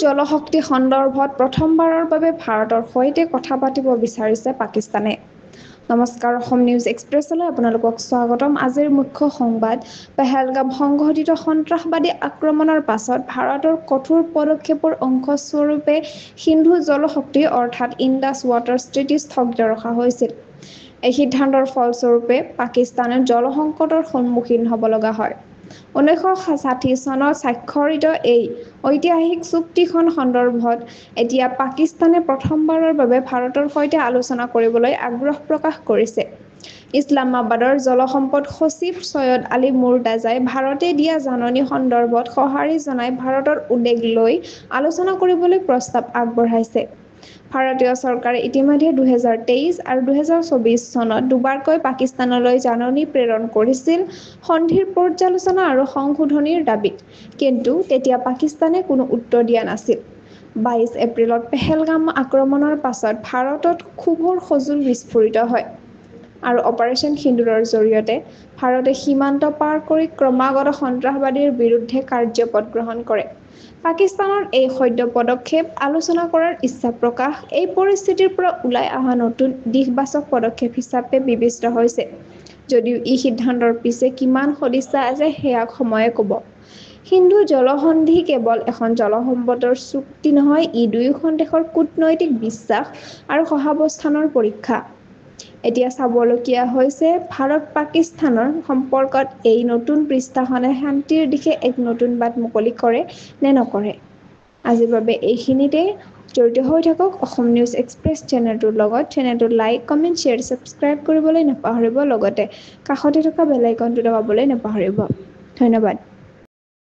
জলশক্তি সন্দৰ্ভত প্ৰথমবাৰৰ বাবে ভাৰতৰ সৈতে কথা পাতিব বিচাৰিছে পাকিস্তানে। নমস্কাৰ, অসম নিউজ এক্সপ্ৰেছলৈ আপোনালোকক স্বাগতম। আজিৰ মুখ্য সংবাদ, পেহেলগাম সংঘটিত সন্ত্ৰাসবাদী আক্ৰমণৰ পাছত ভাৰতৰ কঠোৰ পদক্ষেপৰ অংশস্বৰূপে সিন্ধু জলশক্তি অৰ্থাৎ ইণ্ডাছ ৱাটাৰ ট্ৰিটি স্থগিত ৰখা হৈছিল। এই সিদ্ধান্তৰ ফলস্বৰূপে পাকিস্তানে জলসংকটৰ সন্মুখীন হ'ব লগা হয়। 1960 চনত স্বাক্ষৰিত এই ঐতিহাসিক চুক্তিখন সন্দৰ্ভত এতিয়া পাকিস্তানে প্ৰথমবাৰৰ বাবে ভাৰতৰ সৈতে আলোচনা কৰিবলৈ আগ্ৰহ প্ৰকাশ কৰিছে। ইছলামাবাদৰ জলসম্পদ সচিব ছৈয়দ আলী মুৰ্তাজাই ভাৰতে দিয়া জাননী সন্দৰ্ভত সঁহাৰি জনাই ভাৰতৰ উদ্বেগ লৈ আলোচনা কৰিবলৈ প্ৰস্তাৱ আগবঢ়াইছে। ভাৰতীয় চৰকাৰে ইতিমধ্যে 2023 আৰু 2024 চনত দুবাৰকৈ পাকিস্তানলৈ জাননী প্ৰেৰণ কৰিছিল সন্ধিৰ পৰ্যালোচনা আৰু সংশোধনীৰ দাবীত, কিন্তু তেতিয়া পাকিস্তানে কোনো উত্তৰ দিয়া নাছিল। 22 এপ্ৰিলত পেহেলগাম আক্ৰমণৰ পাছত ভাৰতত ক্ষোভৰ সজুল বিস্ফোৰিত হয় আৰু অপাৰেচন সিন্দুৰৰ জৰিয়তে ভাৰতে সীমান্ত পাৰ কৰি ক্ৰমাগত সন্ত্ৰাসবাদীৰ বিৰুদ্ধে কাৰ্যপথ গ্ৰহণ কৰে। পাকিস্তানৰ এই সদ্য পদক্ষেপ আলোচনা কৰাৰ ইচ্ছা প্ৰকাশ এই পৰিস্থিতিৰ পৰা ওলাই অহা নতুন দিশবাচক পদক্ষেপ হিচাপে বিবেচিত হৈছে। যদিও এই সিদ্ধান্তৰ পিছে কিমান সদিচ্ছা আছে সেয়া সময়ে ক'ব। সিন্ধু জলসন্ধি কেৱল এখন জলসম্পদৰ চুক্তি নহয়, ই দুয়োখন দেশৰ কূটনৈতিক বিশ্বাস আৰু সহাৱস্থানৰ পৰীক্ষা। এতিয়া চাবলগীয়া হৈছে ভাৰত-পাকিস্তানৰ সম্পৰ্কত এই নতুন পৃষ্ঠাখনে শান্তিৰ দিশে এক নতুন বাট মুকলি কৰে নে নকৰে। আজিৰ বাবে এইখিনিতে। জড়িত হৈ থাকক অসম নিউজ এক্সপ্ৰেছ চেনেলটোৰ লগত। চেনেলটো লাইক, কমেণ্ট, শ্বেয়াৰ, ছাবস্ক্ৰাইব কৰিবলৈ নাপাহৰিব। লগতে কাষতে থকা বেল আইকনটো দবাবলৈ নাপাহৰিব। ধন্যবাদ।